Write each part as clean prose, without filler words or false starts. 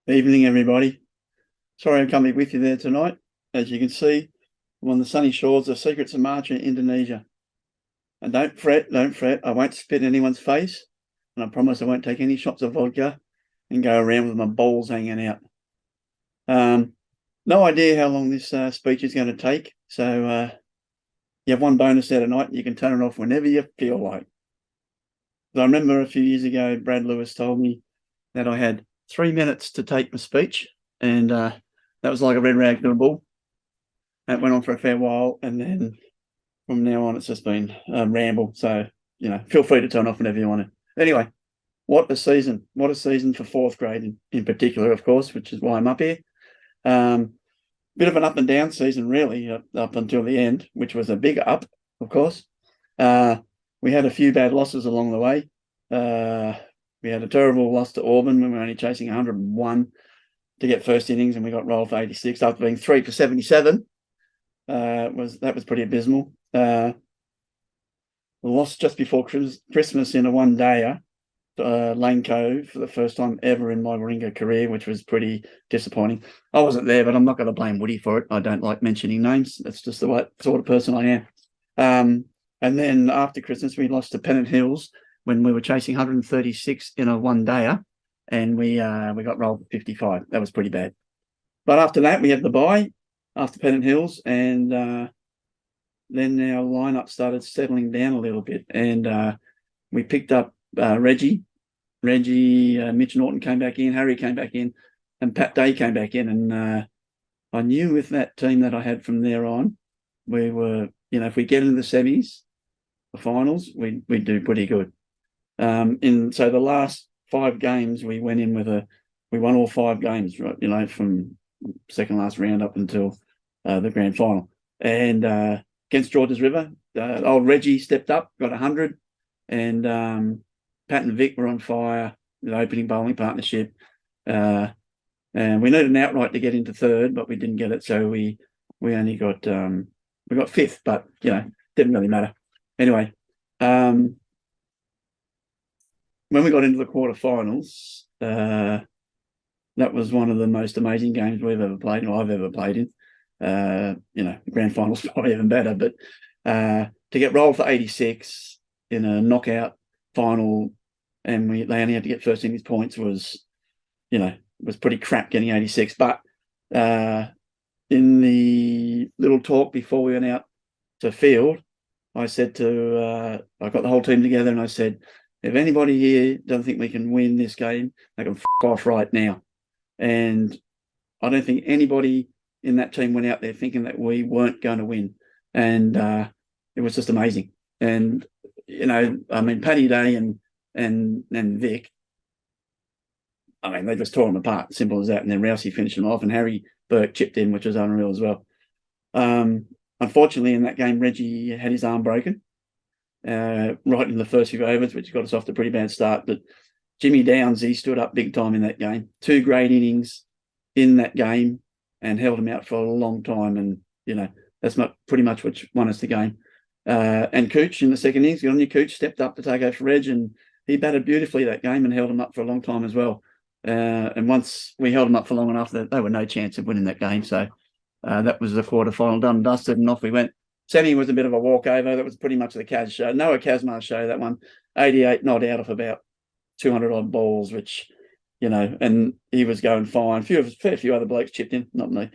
Evening, everybody. Sorry I can't be with you there tonight. As you can see, I'm on the sunny shores of Secret Sumatra, Indonesia. And don't fret, don't fret. I won't spit in anyone's face. And I promise I won't take any shots of vodka and go around with my balls hanging out. No idea how long this speech is going to take. So you have one bonus there tonight. You can turn it off whenever you feel like. I remember a few years ago, Brad Lewis told me that I had 3 minutes to take my speech. And that was like a red rag to a bull. That went on for a fair while, and then from now on, it's just been a ramble. So, feel free to turn off whenever you want to. Anyway, what a season. What a season for fourth grade in particular, of course, which is why I'm up here. Bit of an up and down season, really, up until the end, which was a big up, of course. We had a few bad losses along the way. We had a terrible loss to Auburn when we were only chasing 101 to get first innings, and we got rolled for 86 after being 3 for 77. That was pretty abysmal. The loss just before Christmas in a one-dayer, Lane Cove for the first time ever in my Warringah career, which was pretty disappointing. I wasn't there, but I'm not going to blame Woody for it. I don't like mentioning names. That's just the right sort of person I am. And then after Christmas, we lost to Pennant Hills when we were chasing 136 in a one-dayer, and we got rolled for 55. That was pretty bad. But after that, we had the bye after Pennant Hills, and then our lineup started settling down a little bit, and we picked up Reggie, Mitch Norton came back in, Harry came back in, and Pat Day came back in, and I knew with that team that I had from there on, we were, if we get into the semis, the finals, we'd do pretty good. So the last 5 games we went in we won all 5 games, right? From second last round up until the grand final. And against Georges River, old Reggie stepped up, got 100, and Pat and Vic were on fire, the opening bowling partnership. And we needed an outright to get into third, but we didn't get it, so we only got we got 5th, but didn't really matter. Anyway, when we got into the quarterfinals, that was one of the most amazing games we've ever played, or I've ever played in. The grand finals probably even better, but to get rolled for 86 in a knockout final, and they only had to get first innings points was pretty crap getting 86. But in the little talk before we went out to field, I said I got the whole team together, and I said, if anybody here doesn't think we can win this game, they can f off right now. And I don't think anybody in that team went out there thinking that we weren't going to win. And it was just amazing. And, Paddy Day and Vic, they just tore them apart, simple as that. And then Rousey finished them off, and Harry Burke chipped in, which was unreal as well. Unfortunately, in that game, Reggie had his arm broken right in the first few overs, which got us off to a pretty bad start. But Jimmy Downs, he stood up big time in that game. 2 great innings in that game and held him out for a long time. And, that's pretty much what won us the game. And Cooch in the second innings, Cooch stepped up to take over for Reg, and he batted beautifully that game and held him up for a long time as well. And once we held him up for long enough, that they were no chance of winning that game. So that was the quarterfinal done and dusted, and off we went. Semi was a bit of a walkover. That was pretty much the Kaz show. Noah Kazmar show, that one. 88 not out of about 200 odd balls, which, and he was going fine. Fair few other blokes chipped in, not me.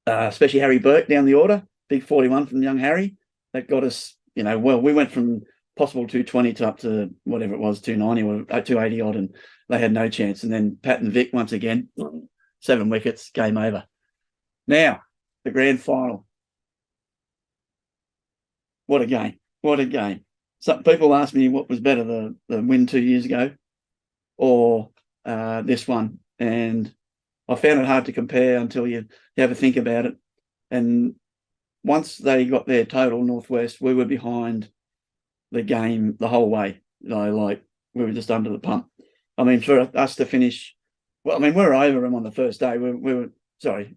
Especially Harry Burke down the order. Big 41 from young Harry. That got us, we went from possible 220 to up to whatever it was, 290 or 280 odd, and they had no chance. And then Pat and Vic, once again, 7 wickets, game over. Now, the grand final. What a game. What a game. Some people ask me what was better, the win 2 years ago or this one. And I found it hard to compare until you have a think about it. And once they got their total, Northwest, we were behind the game the whole way. We were just under the pump. For us to finish, we were over them on the first day.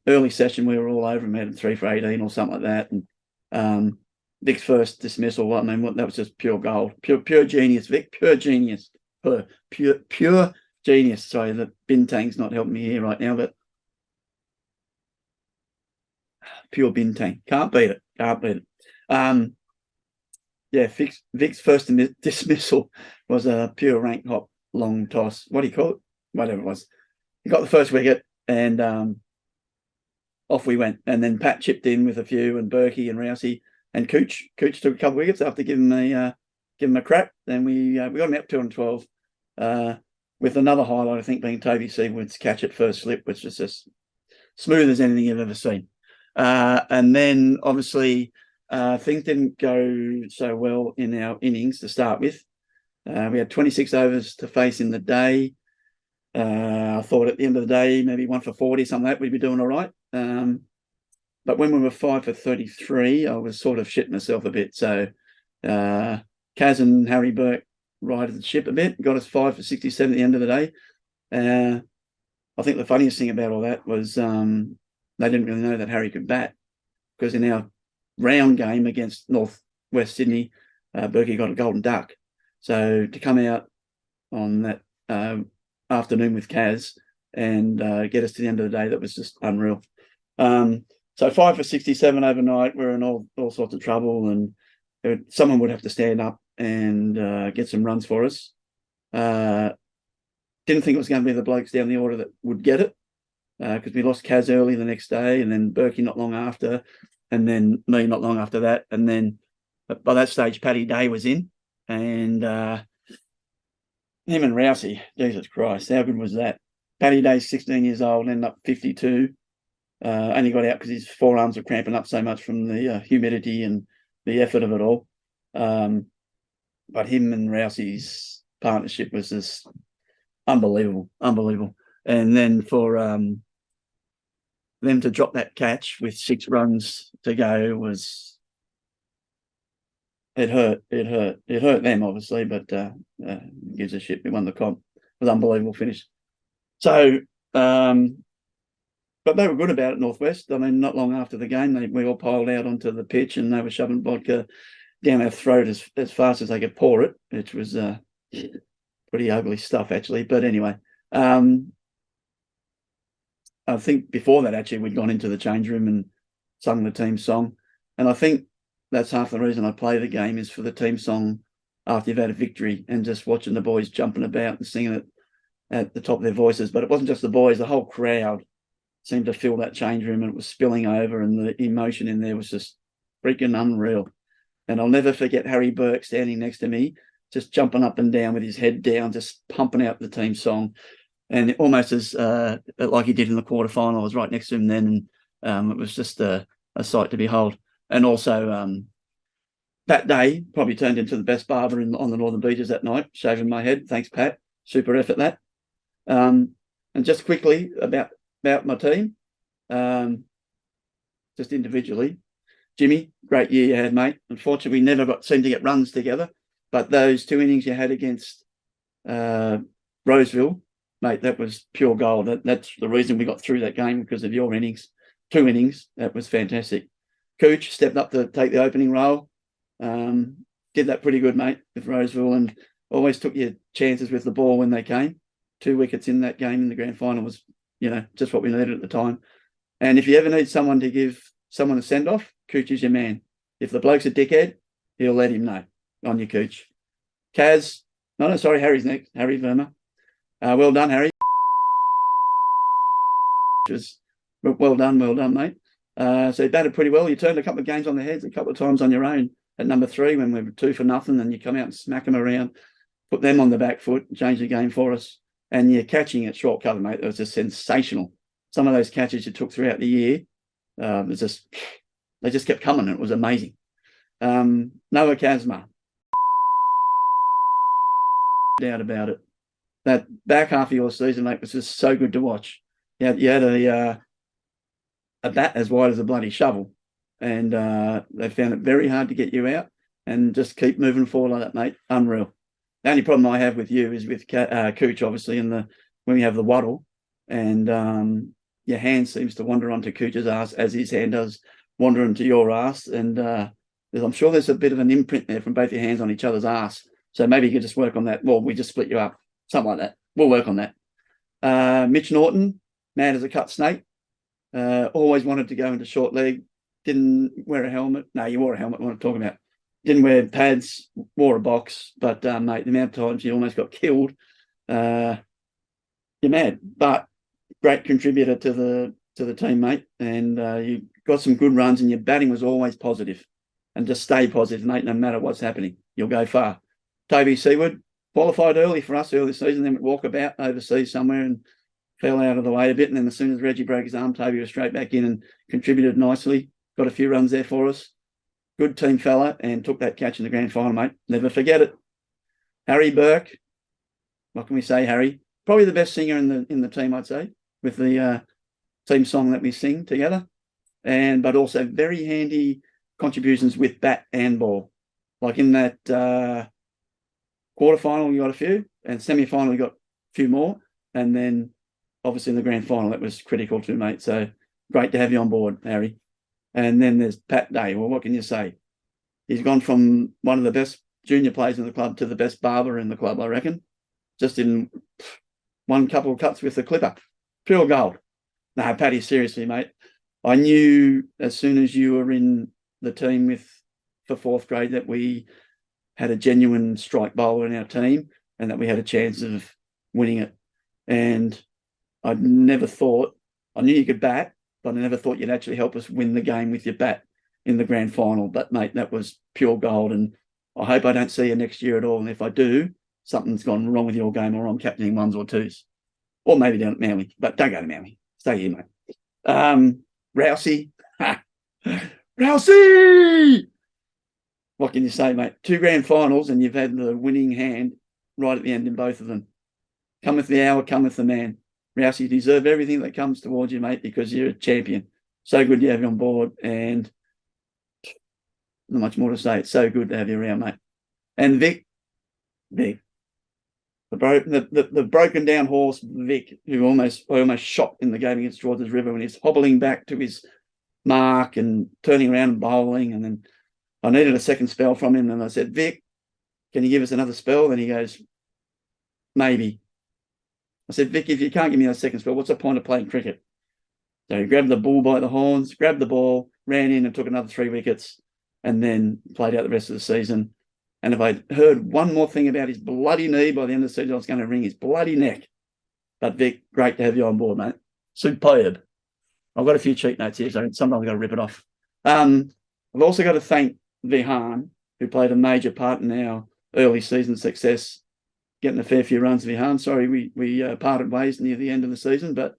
Early session, we were all over them, had 3 for 18 or something like that. And Vic's first dismissal, that was just pure gold. Pure genius, Vic, pure genius. Pure genius. Sorry, the Bintang's not helping me here right now, but pure Bintang. Can't beat it. Can't beat it. Yeah, Vic's first dismissal was a pure rank hop long toss. What do you call it? Whatever it was. He got the first wicket and off we went. And then Pat chipped in with a few, and Berkey and Rousey and Cooch. Cooch took a couple of wickets after giving him a crack. Then we got him out 212 with another highlight, I think, being Toby Seawood's catch at first slip, which was just smooth as anything you've ever seen. And then obviously things didn't go so well in our innings to start with. We had 26 overs to face in the day. I thought at the end of the day, maybe 1 for 40, something like that, we'd be doing all right. But when we were 5 for 33, I was sort of shitting myself a bit. So Kaz and Harry Burke righted the ship a bit, got us 5 for 67 at the end of the day. I think the funniest thing about all that was they didn't really know that Harry could bat, because in our round game against North West Sydney, Berkey got a golden duck. So to come out on that afternoon with Kaz and get us to the end of the day, that was just unreal. So 5 for 67 overnight, we're in all sorts of trouble, and someone would have to stand up and get some runs for us. Didn't think it was going to be the blokes down the order that would get it, because we lost Kaz early the next day, and then Berkey not long after, and then me not long after that. And then by that stage, Paddy Day was in, and him and Rousey, Jesus Christ, how good was that? Paddy Day's 16 years old, ended up 52. Only got out because his forearms were cramping up so much from the humidity and the effort of it all. But him and Rousey's partnership was just unbelievable. And then for them to drop that catch with 6 runs to go was... It hurt them, obviously, but gives a shit. We won the comp. It was an unbelievable finish. So, but they were good about it, Northwest. I mean, not long after the game, we all piled out onto the pitch, and they were shoving vodka down our throat as fast as they could pour it, which was pretty ugly stuff, actually. But anyway, I think before that, actually, we'd gone into the change room and sung the team song. And I think that's half the reason I play the game, is for the team song after you've had a victory, and just watching the boys jumping about and singing it at the top of their voices. But it wasn't just the boys, the whole crowd seemed to fill that change room, and it was spilling over, and the emotion in there was just freaking unreal. And I'll never forget Harry Burke standing next to me, just jumping up and down with his head down, just pumping out the team song. And almost as like he did in the quarterfinal, I was right next to him then, and it was just a sight to behold. And also that day probably turned into the best barber on the Northern Beaches that night, shaving my head. Thanks, Pat. Super effort, that. And just quickly about my team, just individually. Jimmy, great year you had, mate. Unfortunately, we never seemed to get runs together, but those 2 innings you had against Roseville, mate, that was pure gold. That's the reason we got through that game, because of your innings. 2 innings, that was fantastic. Cooch stepped up to take the opening role. Did that pretty good, mate, with Roseville, and always took your chances with the ball when they came. 2 wickets in that game in the grand final was, just what we needed at the time. And if you ever need someone to give someone a send-off, Cooch is your man. If the bloke's a dickhead, he'll let him know. On your Cooch. Kaz, sorry, Harry's next. Harry Verma. Well done, Harry. Just well done, mate. So you batted pretty well. You turned a couple of games on their heads a couple of times on your own at number 3 when we were 2 for nothing, and you come out and smack them around, put them on the back foot, change the game for us. And you're catching at short cover, mate. It was just sensational. Some of those catches you took throughout the year, they just kept coming. It was amazing. Noah Kazma, doubt about it. That back half of your season, mate, was just so good to watch. You had a bat as wide as a bloody shovel, and they found it very hard to get you out, and just keep moving forward like that, mate. Unreal. The only problem I have with you is with Cooch, obviously, when we have the waddle, and your hand seems to wander onto Cooch's ass as his hand does wander into your ass, and I'm sure there's a bit of an imprint there from both your hands on each other's ass. So maybe you could just work on that. Well, we just split you up, something like that. We'll work on that. Mitch Norton, mad as a cut snake. Always wanted to go into short leg. Didn't wear a helmet. No, you wore a helmet. What I'm talking about. Didn't wear pads. Wore a box. But mate, the amount of times you almost got killed, you're mad. But great contributor to the team, mate. And you got some good runs, and your batting was always positive. And just stay positive, mate. No matter what's happening, you'll go far. Toby Seward qualified early for us early season. Then would walk about overseas somewhere and fell out of the way a bit. And then as soon as Reggie broke his arm, Toby was straight back in and contributed nicely. Got a few runs there for us. Good team fella, and took that catch in the grand final, mate. Never forget it. Harry Burke. What can we say, Harry? Probably the best singer in the team, I'd say, with the team song that we sing together. But also very handy contributions with bat and ball. Like in that quarterfinal, we got a few, and semi-final, we got a few more. And then obviously in the grand final, that was critical too, mate. So great to have you on board, Harry. And then there's Pat Day. Well, what can you say? He's gone from one of the best junior players in the club to the best barber in the club, I reckon. Just in one couple of cuts with the clipper. Pure gold. No, Paddy, seriously, mate. I knew as soon as you were in the team for fourth grade that we had a genuine strike bowler in our team and that we had a chance of winning it. And I'd never thought, I knew you could bat, but I never thought you'd actually help us win the game with your bat in the grand final. But, mate, that was pure gold. And I hope I don't see you next year at all. And if I do, something's gone wrong with your game, or I'm captaining ones or twos. Or maybe down at Manly. But don't go to Manly. Stay here, mate. Rousey. Rousey! What can you say, mate? 2 grand finals, and you've had the winning hand right at the end in both of them. Cometh the hour, cometh the man. Rousey, you deserve everything that comes towards you, mate, because you're a champion. So good to have you on board, and not much more to say. It's so good to have you around, mate. And Vic, the broken down horse, Vic, who almost shot in the game against Georges River when he's hobbling back to his mark and turning around and bowling. And then I needed a second spell from him, and I said, Vic, can you give us another spell? Then he goes, maybe. I said, Vic, if you can't give me a second spell, what's the point of playing cricket? So he grabbed the bull by the horns, grabbed the ball, ran in and took another 3 wickets, and then played out the rest of the season. And if I'd heard one more thing about his bloody knee by the end of the season, I was going to wring his bloody neck. But Vic, great to have you on board, mate. Superb. I've got a few cheat notes here, so sometimes I've got to rip it off. I've also got to thank Vihan, who played a major part in our early season success, getting a fair few runs. Vihan, sorry, we parted ways near the end of the season, but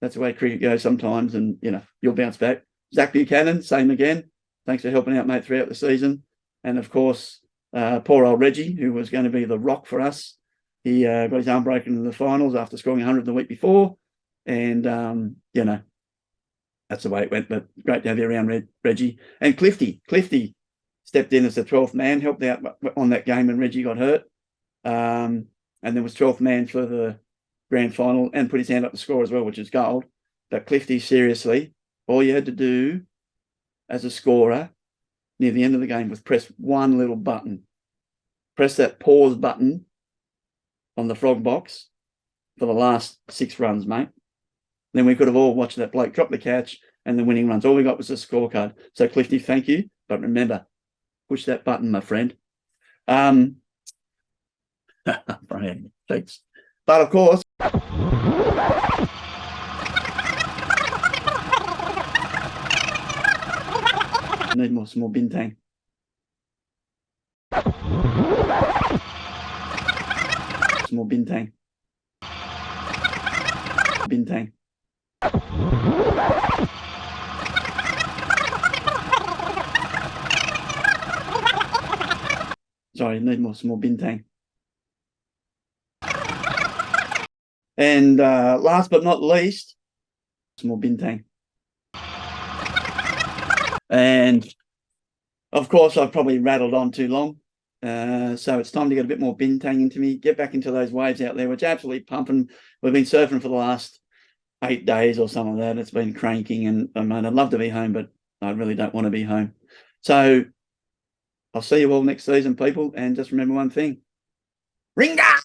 that's the way cricket goes sometimes, and, you'll bounce back. Zach Buchanan, same again. Thanks for helping out, mate, throughout the season. And, of course, poor old Reggie, who was going to be the rock for us. He got his arm broken in the finals after scoring 100 the week before. And, that's the way it went. But great to have you around, Reggie. And Clifty stepped in as the 12th man, helped out on that game when Reggie got hurt. And then was 12th man for the grand final and put his hand up to score as well, which is gold. But Clifty, seriously, all you had to do as a scorer near the end of the game was press one little button. Press that pause button on the frog box for the last 6 runs, mate. Then we could have all watched that bloke drop the catch and the winning runs. All we got was a scorecard. So, Clifty, thank you. But remember, push that button, my friend. Brian, thanks. But, of course, I need some more bintang. Some more bintang. Bintang. Sorry, I need some more bintang. And last but not least, some more bintang. And of course, I've probably rattled on too long. So it's time to get a bit more bintang into me, get back into those waves out there, which are absolutely pumping. We've been surfing for the last 8 days or something like that. It's been cranking, and I'd love to be home, but I really don't want to be home. So I'll see you all next season, people. And just remember one thing. Ringa!